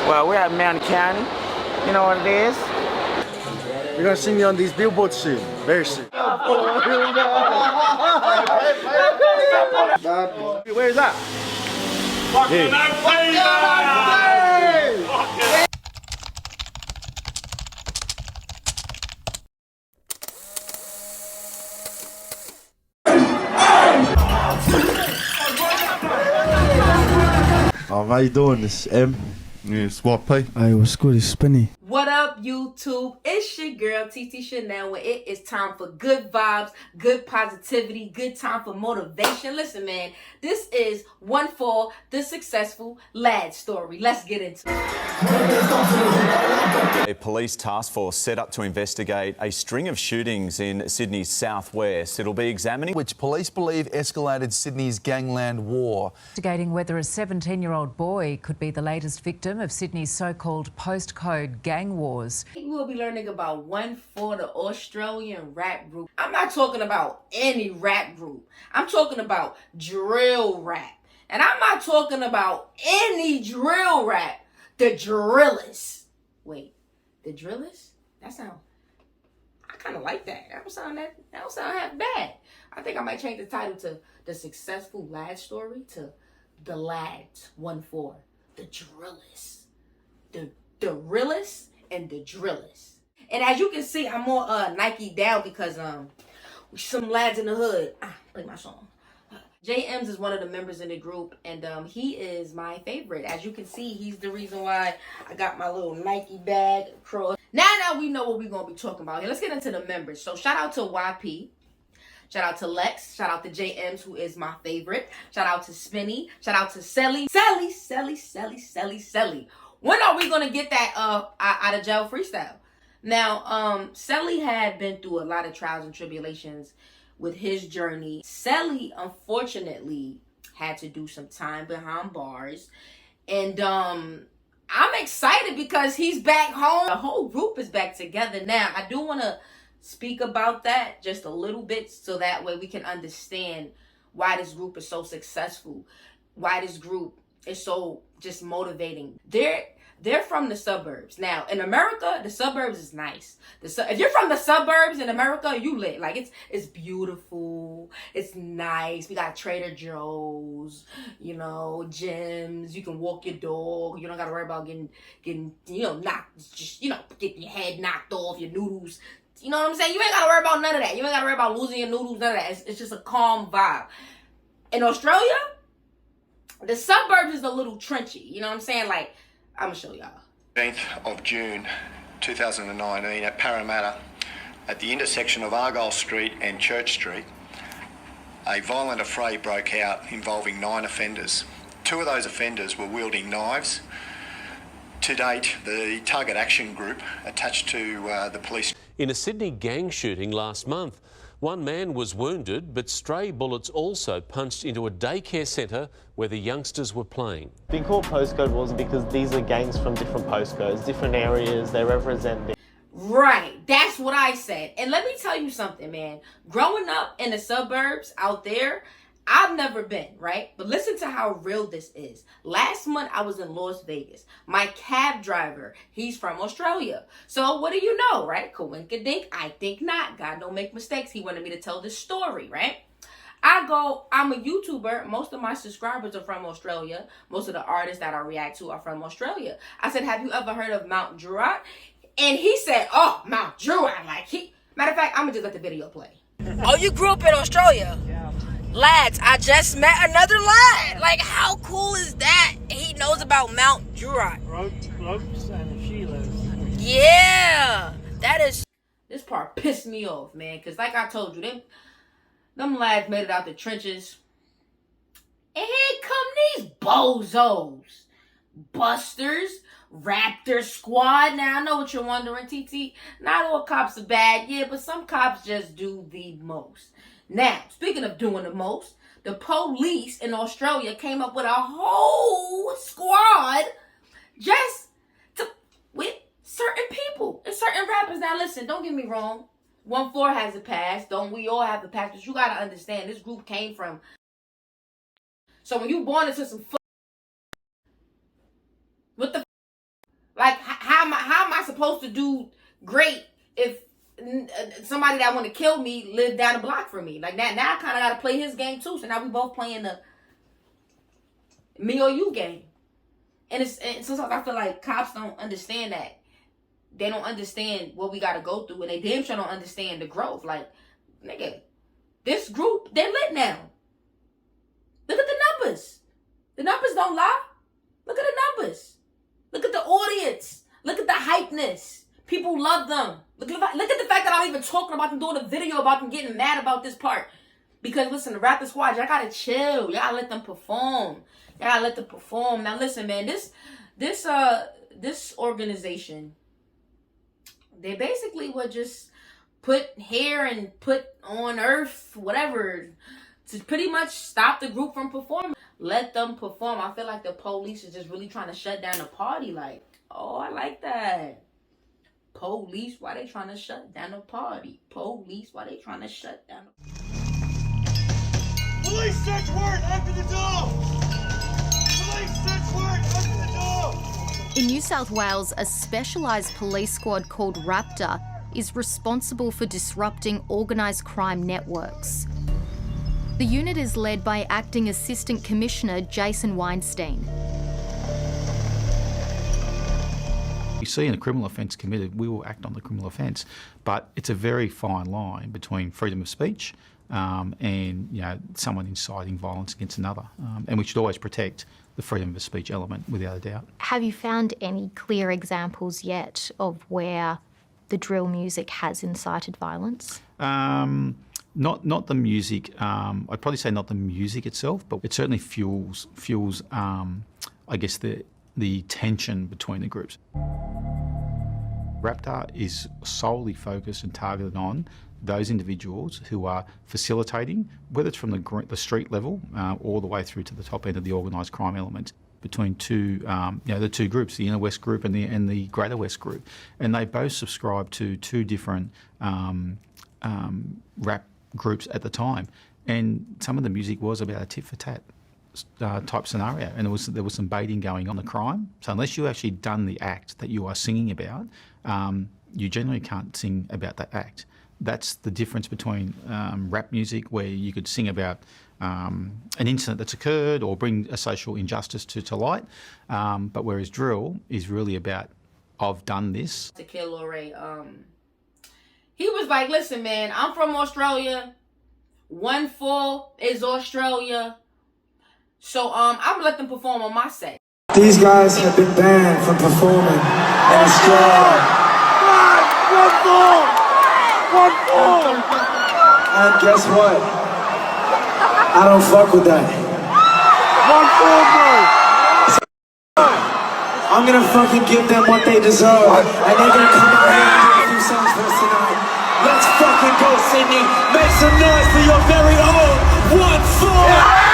Well, we're at Mount County. You know what it is? You're gonna see me on these billboards soon. Very soon. Where's that? Fucking Oh, how you doing? This M. Yeah, Swap P. Hey, what's good? It's Spinny. What up, YouTube? It's your girl, TT Chanel, and it is time for good vibes, good positivity, good time for motivation. Listen, man, this is Onefour, the successful LADz story. Let's get into it. A police task force set up to investigate a string of shootings in Sydney's southwest. It'll be examining which police believe escalated Sydney's gangland war. Investigating whether a 17-year-old boy could be the latest victim of Sydney's so-called postcode gang wars. We will be learning about Onefour, the Australian rap group. I'm not talking about any rap group. I'm talking about drill rap. And I'm not talking about any drill rap. The Drillers. Wait, the Drillers? That sound, I kind of like that. That don't sound half bad. I think I might change the title to The Successful LADz Story to The LADz Onefour, The Drillers. The realest and the drillers. And as you can see, I'm more Nike down because some lads in the hood. Play my song. JMs is one of the members in the group, and he is my favorite. As you can see, he's the reason why I got my little Nike bag across. Now we know what we're gonna be talking about here. Let's get into the members. So shout out to YP. Shout out to Lex. Shout out to JMs, who is my favorite. Shout out to Spinny. Shout out to Selly. Selly. When are we going to get that out of jail freestyle? Now, Selly had been through a lot of trials and tribulations with his journey. Selly, unfortunately, had to do some time behind bars. And I'm excited because he's back home. The whole group is back together now. I do want to speak about that just a little bit so that way we can understand why this group is so successful, why this group is so just motivating. They're from the suburbs. Now, in America, the suburbs is nice. If you're from the suburbs in America, you lit. Like, it's beautiful. It's nice. We got Trader Joe's, you know, gyms. You can walk your dog. You don't got to worry about getting, knocked, just, getting your head knocked off, your noodles. You know what I'm saying? You ain't got to worry about none of that. You ain't got to worry about losing your noodles, none of that. It's just a calm vibe. In Australia, the suburbs is a little trenchy. You know what I'm saying? Like, I'm going to show y'all. 18th of June 2019 at Parramatta, at the intersection of Argyle Street and Church Street, a violent affray broke out involving 9 offenders. 2 of those offenders were wielding knives. To date, the Target Action Group attached to the police. In a Sydney gang shooting last month, one man was wounded, but stray bullets also punched into a daycare centre where the youngsters were playing. Being called postcode wars because these are gangs from different postcodes, different areas, they represent. Right, that's what I said. And let me tell you something, man. Growing up in the suburbs out there, I've never been, right? But listen to how real this is. Last month, I was in Las Vegas. My cab driver, he's from Australia. So what do you know, right? Coinkadink? I think not. God don't make mistakes. He wanted me to tell this story, right? I'm a YouTuber. Most of my subscribers are from Australia. Most of the artists that I react to are from Australia. I said, have you ever heard of Mount Druitt? And he said, oh, Mount Druitt. Matter of fact, I'm going to just let the video play. Oh, you grew up in Australia? Yeah. Lads, I just met another lad. Like, how cool is that? He knows about Mount Druitt. Ropes and Sheila's. Yeah, that is. This part pissed me off, man. Because like I told you, them lads made it out the trenches. And here come these bozos. Busters, Raptor Squad. Now, I know what you're wondering, TT. Not all cops are bad. Yeah, but some cops just do the most. Now, speaking of doing the most, the police in Australia came up with a whole squad just with certain people and certain rappers. Now, listen, don't get me wrong. Onefour has a past. Don't we all have a past? But you got to understand, this group came from. So when you born into some what the supposed to do great if somebody that want to kill me lived down the block from me. Like that. Now I kind of got to play his game too. So now we both playing the me or you game. And sometimes I feel like cops don't understand that. They don't understand what we got to go through, and they damn sure don't understand the growth. Like, nigga, this group, they're lit now. Look at the numbers. The numbers don't lie. Look at the numbers. Look at the audience. Look at the hypeness. People love them. Look at the fact that I'm even talking about them, doing a video about them getting mad about this part. Because listen, the Raptor Squad, y'all gotta chill. Y'all gotta let them perform. Y'all gotta let them perform. Now listen, man, this organization, they basically would just put here and put on earth, whatever, to pretty much stop the group from performing. Let them perform. I feel like the police is just really trying to shut down the party. Like, oh, I like that. Police, why they trying to shut down the party? Police, why they trying to shut down the Police search warrant, open the door! Police search warrant, open the door! In New South Wales, a specialised police squad called Raptor is responsible for disrupting organised crime networks. The unit is led by Acting Assistant Commissioner Jason Weinstein. You see in a criminal offence committed, we will act on the criminal offence, but it's a very fine line between freedom of speech and someone inciting violence against another, and we should always protect the freedom of speech element without a doubt. Have you found any clear examples yet of where the drill music has incited violence? Not the music. I'd probably say not the music itself, but it certainly fuels. I guess the tension between the groups. Raptor is solely focused and targeted on those individuals who are facilitating, whether it's from the street level all the way through to the top end of the organised crime element, between the two groups, the Inner West group and the Greater West group, and they both subscribe to two different rap groups at the time, and some of the music was about a tit for tat type scenario, and there was some baiting going on the crime. So unless you actually done the act that you are singing about, you generally can't sing about that act. That's the difference between rap music, where you could sing about an incident that's occurred or bring a social injustice to light, but whereas drill is really about, I've done this. To kill Ray, he was like, listen, man, I'm from Australia. Onefour is Australia. So I'm gonna let them perform on my set. These guys have been banned from performing in Australia. Onefour! And guess what? I don't fuck with that. Onefour, bro! I'm gonna fucking give them what they deserve. And they're gonna come out here and do a few songs for us tonight. Let's fucking go, Sydney. Make some noise for your very own Onefour!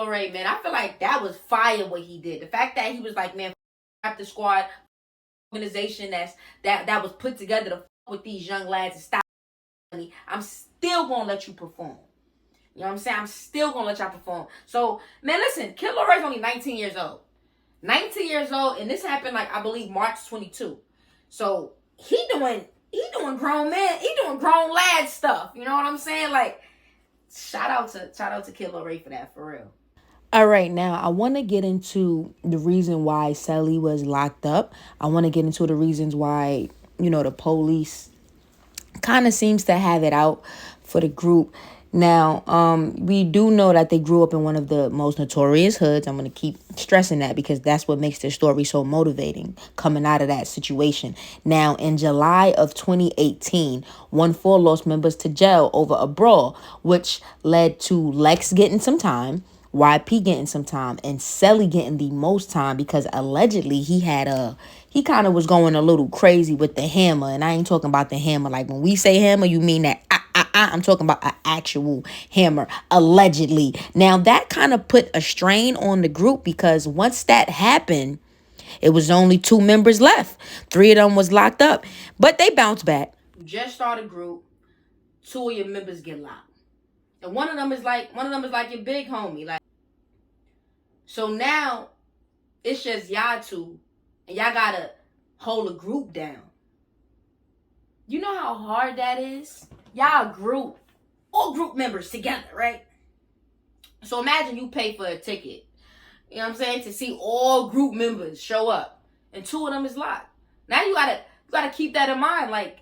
Ray, man, I feel like that was fire what he did. The fact that he was like, man, Raptor Squad organization that was put together to with these young lads and stop money. I'm still gonna let you perform. You know what I'm saying? I'm still gonna let y'all perform. So, man, listen, Kid Ray's only 19 years old. 19 years old, and this happened like I believe March 22. So he doing grown man, he doing grown lad stuff. You know what I'm saying? Like, shout out to Kid Ray for that, for real. All right, now I want to get into the reason why Sally was locked up. I want to get into the reasons why, the police kind of seems to have it out for the group. Now, we do know that they grew up in one of the most notorious hoods. I'm going to keep stressing that because that's what makes their story so motivating, coming out of that situation. Now, in July of 2018, Onefour lost members to jail over a brawl, which led to Lex getting some time, YP getting some time, and Selly getting the most time because allegedly he kind of was going a little crazy with the hammer. And I ain't talking about the hammer. Like when we say hammer, you mean that I'm talking about an actual hammer, allegedly. Now that kind of put a strain on the group because once that happened, it was only 2 members left. 3 of them was locked up, but they bounced back. You just start a group, 2 of your members get locked. And one of them is like your big homie. Like, so now it's just y'all two and y'all gotta hold a group down. You know how hard that is? Y'all group, all group members together, right? So imagine you pay for a ticket, you know what I'm saying, to see all group members show up, and 2 of them is locked. Now you gotta keep that in mind. Like,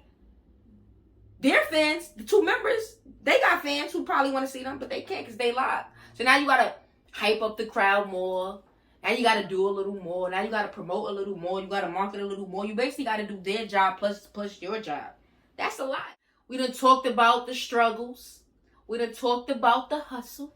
their fans, the 2 members, they got fans who probably want to see them, but they can't because they locked. So now you gotta hype up the crowd more. Now you gotta do a little more. Now you gotta promote a little more. You gotta market a little more. You basically gotta do their job plus your job. That's a lot. We done talked about the struggles. We done talked about the hustle.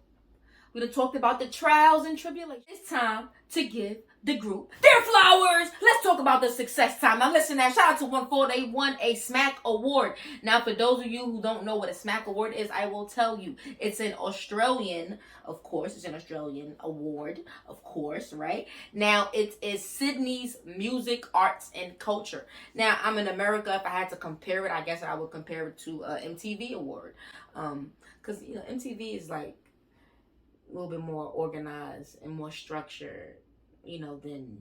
We done talked about the trials and tribulations. It's time to give the group their flowers. Let's talk about the success time. Now listen, now shout out to Onefour. They won a SMAC award. Now for those of you who don't know what a SMAC award is, I will tell you. It's an Australian, of course, it's an Australian award, of course, right? Now it is Sydney's music, arts, and culture. Now I'm in America. If I had to compare it, I guess I would compare it to MTV award. Because, you know, MTV is like a little bit more organized and more structured, you know, than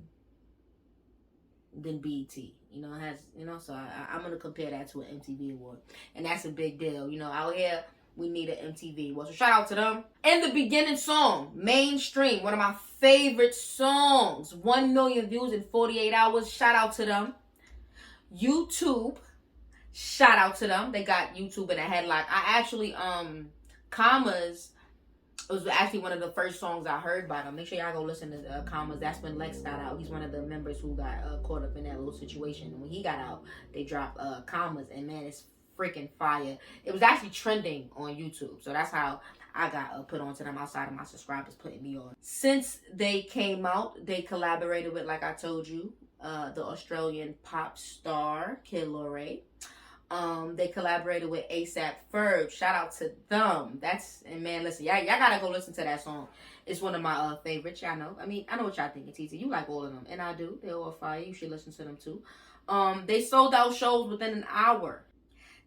BET. You know, it has, you know, so I'm going to compare that to an MTV award. And that's a big deal. You know, out here, we need an MTV award. So shout out to them. And the beginning song, Mainstream, one of my favorite songs. 1 million views in 48 hours. Shout out to them. YouTube, shout out to them. They got YouTube in a headlock. I actually, Commas, it was actually one of the first songs I heard by them. Make sure y'all go listen to Commas. That's when Lex got out. He's one of the members who got caught up in that little situation. And when he got out, they dropped Commas. And man, it's freaking fire. It was actually trending on YouTube. So that's how I got put onto them outside of my subscribers putting me on. Since they came out, they collaborated with, like I told you, the Australian pop star, Kid Laroi. They collaborated with ASAP Ferg. Shout out to them. And man, listen, y'all gotta go listen to that song. It's one of my favorites. Y'all know. I mean, I know what y'all think, TT. You like all of them, and I do. They're all fire. You should listen to them too. They sold out shows within an hour.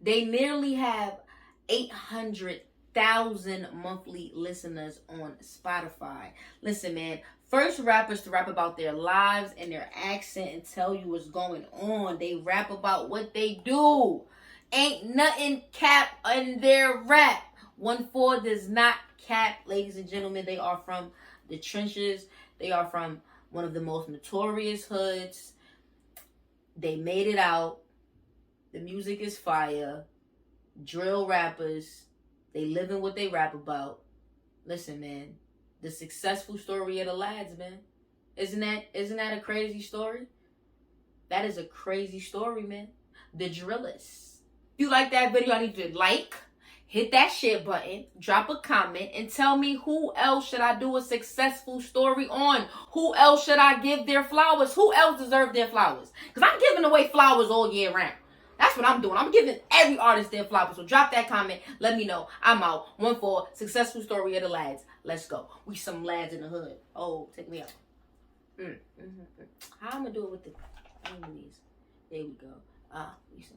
They nearly have 800,000 monthly listeners on Spotify. Listen, man. First rappers to rap about their lives and their accent and tell you what's going on. They rap about what they do. Ain't nothing cap in their rap. Onefour does not cap, ladies and gentlemen. They are from the trenches. They are from one of the most notorious hoods. They made it out. The music is fire. Drill rappers. They live in what they rap about. Listen, man. The successful story of the LADz, man. Isn't that a crazy story? That is a crazy story, man. The Drillers. If you like that video, I need you to like, hit that share button, drop a comment, and tell me who else should I do a successful story on? Who else should I give their flowers? Who else deserves their flowers? Because I'm giving away flowers all year round. That's what I'm doing. I'm giving every artist their flowers. So drop that comment. Let me know. I'm out. Onefour, successful story of the LADz. Let's go. We some lads in the hood. Oh, take me out. How I'm going to do it with the enemies? There we go. We some